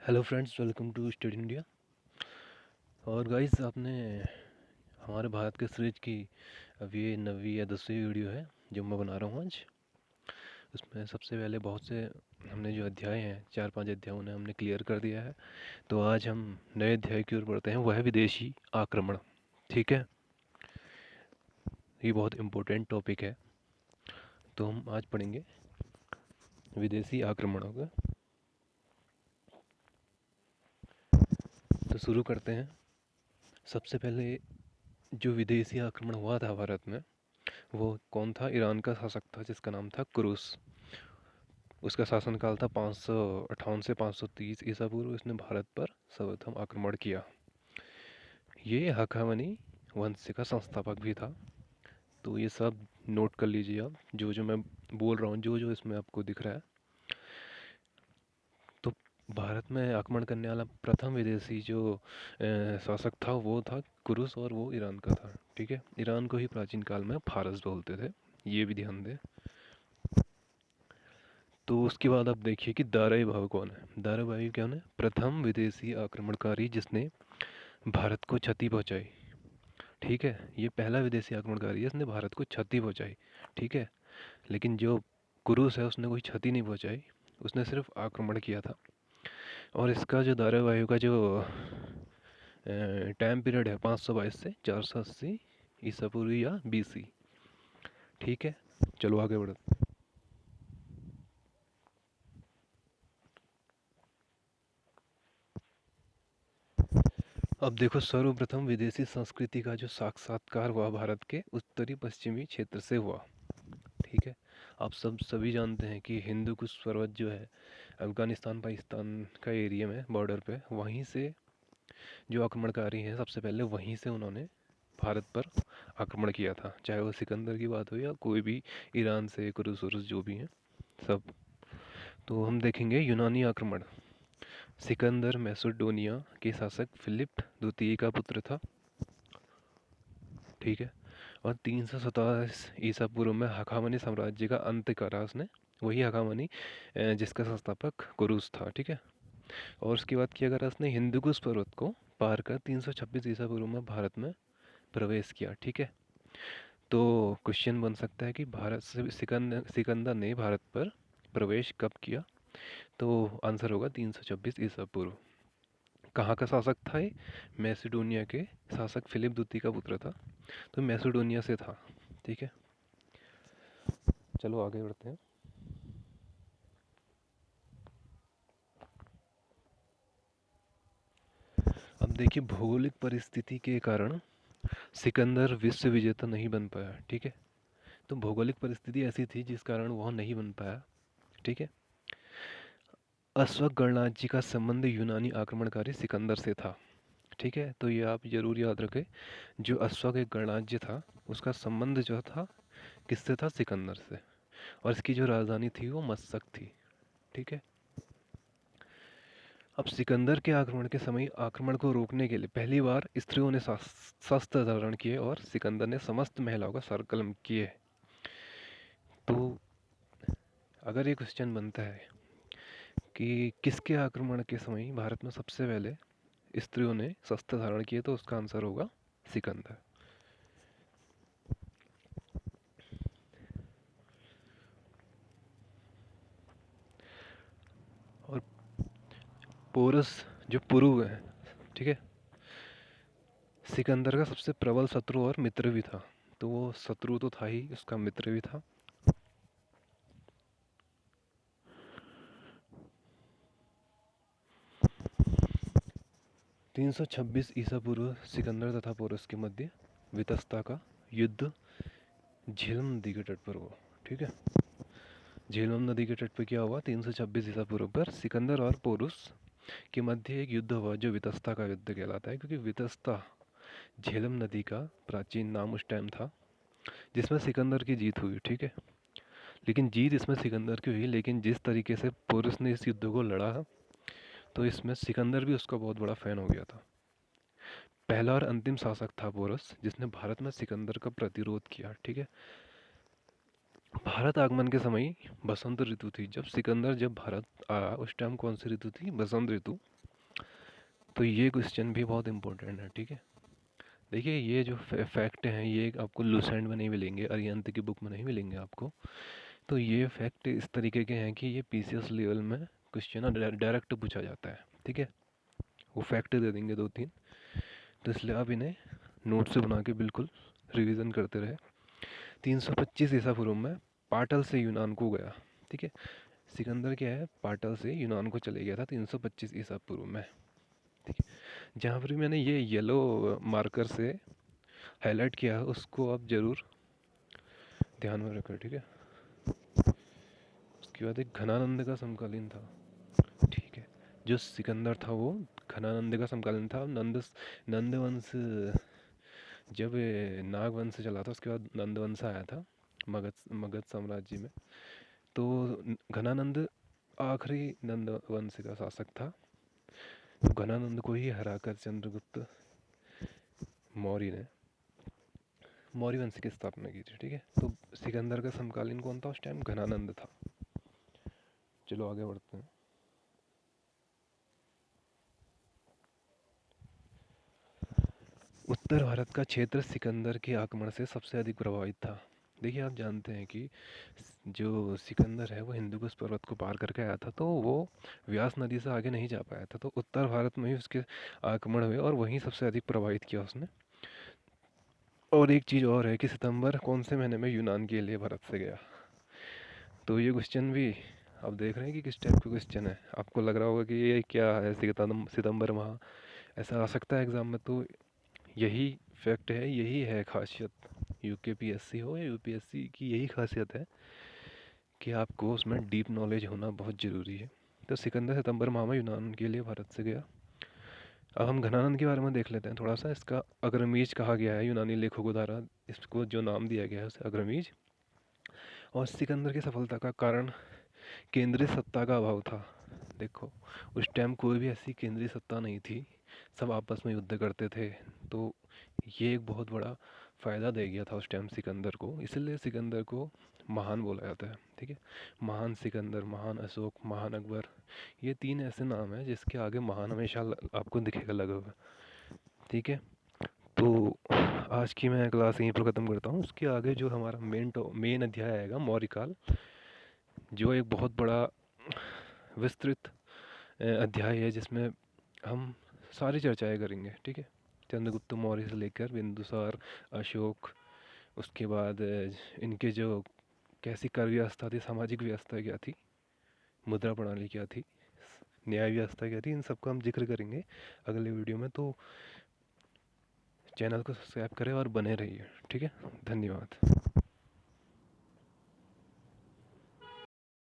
Hello friends, welcome to Study India. और guys, आपने हमारे भारत के सीरीज की अब ये 9वीं या 10वीं वीडियो है जो मैं बना रहा हूँ आज। उसमें सबसे पहले बहुत से हमने जो अध्याय हैं 4-5 अध्याय उन्हें हमने क्लियर कर दिया है। तो आज हम नए अध्याय की ओर बढ़ते हैं, वह है विदेशी आक्रमण। ठीक है, ये बहुत इम्पोर्टेंट टॉपिक है। तो हम आज पढ़ेंगे विदेशी आक्रमणों का। तो शुरू करते हैं। सबसे पहले जो विदेशी आक्रमण हुआ था भारत में, वो कौन था? ईरान का शासक था जिसका नाम था कुरुस। उसका शासनकाल था 558 से 530 ईसा पूर्व। इसने भारत पर सर्वप्रथम आक्रमण किया। ये हखामनी वंश का संस्थापक भी था। तो ये सब नोट कर लीजिए आप, जो जो मैं बोल रहा हूँ, जो जो इसमें आपको दिख रहा है। तो भारत में आक्रमण करने वाला प्रथम विदेशी जो शासक था वो था कुरुस, और वो ईरान का था। ठीक है, ईरान को ही प्राचीन काल में फारस बोलते थे, ये भी ध्यान दें। तो उसके बाद आप देखिए कि दाराई कौन है। दाराई कौन है? प्रथम विदेशी आक्रमणकारी जिसने भारत को क्षति पहुंचाई। ठीक है, ये पहला विदेशी आक्रमणकारी है जिसने भारत को क्षति पहुंचाई। ठीक है, लेकिन जो कुरुस है उसने कोई क्षति नहीं पहुंचाई, उसने सिर्फ आक्रमण किया था। और इसका जो दाराई का जो टाइम पीरियड है 522 से 480 ईसा पूर्व या बीसी। ठीक है, चलो आगे बढ़ते। अब देखो, सर्वप्रथम विदेशी संस्कृति का जो साक्षात्कार हुआ भारत के उत्तरी पश्चिमी क्षेत्र से हुआ। ठीक है, आप सभी जानते हैं कि हिंदू कुश पर्वत जो है अफगानिस्तान पाकिस्तान का एरिया में बॉर्डर पे, वहीं से जो आक्रमणकारी हैं सबसे पहले वहीं से उन्होंने भारत पर आक्रमण किया था। चाहे वो सिकंदर की बात हो या कोई भी ईरान से कुरुस उरुस जो भी हैं सब। तो हम देखेंगे यूनानी आक्रमण। सिकंदर मैसेडोनिया के शासक फिलिप द्वितीय का पुत्र था। ठीक है, और 327 ईसा पूर्व में हखामनी साम्राज्य का अंत करा उसने। वही हखामनी जिसका संस्थापक कुरुस था। ठीक है, और उसके बाद किया करा उसने हिंदुकुश पर्वत को पार कर 326 ईसा पूर्व में भारत में प्रवेश किया। ठीक है, तो क्वेश्चन बन सकता है कि भारत से सिकंदर ने भारत पर प्रवेश कब किया? तो आंसर होगा 326 ईसा पूर्व। कहाँ का शासक था ये? मैसेडोनिया के शासक फिलिप द्वितीय का पुत्र था, तो मैसेडोनिया से था। ठीक है, चलो आगे बढ़ते हैं। अब देखिए, भौगोलिक परिस्थिति के कारण सिकंदर विश्व विजेता नहीं बन पाया। ठीक है, तो भौगोलिक परिस्थिति ऐसी थी जिस कारण वह नहीं बन पाया। ठीक है, अश्वक गणराज्य का संबंध यूनानी आक्रमणकारी सिकंदर से था। ठीक है, तो ये आप जरूर याद रखें, जो अश्वक एक गणराज्य था उसका संबंध जो था किससे था? सिकंदर से। और इसकी जो राजधानी थी वो मशक थी। ठीक है, अब सिकंदर के आक्रमण के समय आक्रमण को रोकने के लिए पहली बार स्त्रियों ने शस्त्र धारण किए और सिकंदर ने समस्त महिलाओं का संकलन किए। तो अगर ये क्वेश्चन बनता है कि किसके आक्रमण के समय भारत में सबसे पहले स्त्रियों ने शस्त्र धारण किए, तो उसका आंसर होगा सिकंदर। और पोरस जो पुरु है, ठीक है, सिकंदर का सबसे प्रबल शत्रु और मित्र भी था। तो वो शत्रु तो था ही, उसका मित्र भी था। 326 ईसा पूर्व सिकंदर तथा पोरस के मध्य वितस्ता का युद्ध झेलम नदी के तट पर हुआ। ठीक है, झेलम नदी के तट पर क्या हुआ? 326 ईसा पूर्व पर सिकंदर और पोरुस के मध्य एक युद्ध हुआ जो वितस्ता का युद्ध कहलाता है, क्योंकि वितस्ता झेलम नदी का प्राचीन नाम उस टाइम था जिसमें सिकंदर की जीत हुई। ठीक है, लेकिन जीत इसमें सिकंदर की हुई, लेकिन जिस तरीके से पोरुस ने इस युद्ध को लड़ा, तो इसमें सिकंदर भी उसका बहुत बड़ा फैन हो गया था। पहला और अंतिम शासक था पोरस जिसने भारत में सिकंदर का प्रतिरोध किया। ठीक है, भारत आगमन के समय बसंत ऋतु थी। जब सिकंदर भारत आया उस टाइम कौन सी ऋतु थी? बसंत ऋतु। तो ये क्वेश्चन भी बहुत इंपॉर्टेंट है, ठीक है। देखिए ये जो फैक्ट हैं ये आपको लुसेंट में नहीं मिलेंगे, अरिहंत की बुक में नहीं मिलेंगे आपको। तो ये फैक्ट इस तरीके के हैं कि ये पीसीएस लेवल में क्वेश्चन डायरेक्ट पूछा जाता है, ठीक है। वो फैक्ट दे देंगे 2-3, तो इसलिए आप इन्हें नोट से बना के बिल्कुल रिवीजन करते रहे। 325 ईसा पूर्व में पाटल से यूनान को गया, ठीक है। सिकंदर क्या है, पाटल से यूनान को चले गया था 325 ईसा पूर्व में, ठीक है। जहाँ पर मैंने ये येलो मार्कर से हाईलाइट किया है उसको आप ज़रूर ध्यान में रखें, ठीक है। उसके बाद एक घनानंद का समकालीन था, ठीक है। जो सिकंदर था वो घनानंद का समकालीन था। नंद वंश जब नाग वंश चला था उसके बाद नंद वंश आया था मगध साम्राज्य में। तो घनानंद आखिरी नंद वंश का शासक था। तो घनानंद को ही हराकर चंद्रगुप्त मौर्य ने मौर्य वंश की स्थापना की थी, ठीक है। तो सिकंदर का समकालीन कौन था उस टाइम, घनानंद था। चलो आगे बढ़ते हैं। उत्तर भारत का क्षेत्र सिकंदर के आक्रमण से सबसे अधिक प्रभावित था। देखिए आप जानते हैं कि जो सिकंदर है वो हिंदुकुश पर्वत को पार करके आया था, तो वो व्यास नदी से आगे नहीं जा पाया था। तो उत्तर भारत में ही उसके आक्रमण हुए और वहीं सबसे अधिक प्रभावित किया उसने। और एक चीज़ और है कि सितंबर कौन से महीने में यूनान के लिए भारत से गया। तो ये क्वेश्चन भी आप देख रहे हैं कि किस टाइप का क्वेश्चन है। आपको लग रहा होगा कि ये क्या है, सितंबर माह ऐसा आ सकता है एग्ज़ाम में। तो यही फैक्ट है, यही है खासियत। यूकेपीएससी हो या यूपीएससी की यही खासियत है कि आपको उसमें डीप नॉलेज होना बहुत ज़रूरी है। तो सिकंदर सितंबर माह में यूनान के लिए भारत से गया। अब हम घनानंद के बारे में देख लेते हैं थोड़ा सा। इसका अग्रमीज कहा गया है यूनानी लेखकों द्वारा, इसको जो नाम दिया गया है उसे अग्रमीज। और सिकंदर की सफलता का कारण केंद्रीय सत्ता का अभाव था। देखो उस टाइम कोई भी ऐसी केंद्रीय सत्ता नहीं थी, सब आपस में युद्ध करते थे। तो ये एक बहुत बड़ा फ़ायदा दे गया था उस टाइम सिकंदर को, इसलिए सिकंदर को महान बोला जाता है, ठीक है। महान सिकंदर, महान अशोक, महान अकबर, ये 3 ऐसे नाम हैं जिसके आगे महान हमेशा आपको दिखेगा लगा हुआ, ठीक है। तो आज की मैं क्लास यहीं पर ख़त्म करता हूँ। उसके आगे जो हमारा मेन अध्याय आएगा मौर्यकाल, जो एक बहुत बड़ा विस्तृत अध्याय है जिसमें हम सारी चर्चाएं करेंगे, ठीक है। चंद्रगुप्त मौर्य से लेकर बिंदुसार, अशोक, उसके बाद इनके जो कैसी कर व्यवस्था थी, सामाजिक व्यवस्था क्या थी, मुद्रा प्रणाली क्या थी, न्याय व्यवस्था क्या थी, इन सबका हम जिक्र करेंगे अगले वीडियो में। तो चैनल को सब्सक्राइब करें और बने रहिए, ठीक है। धन्यवाद।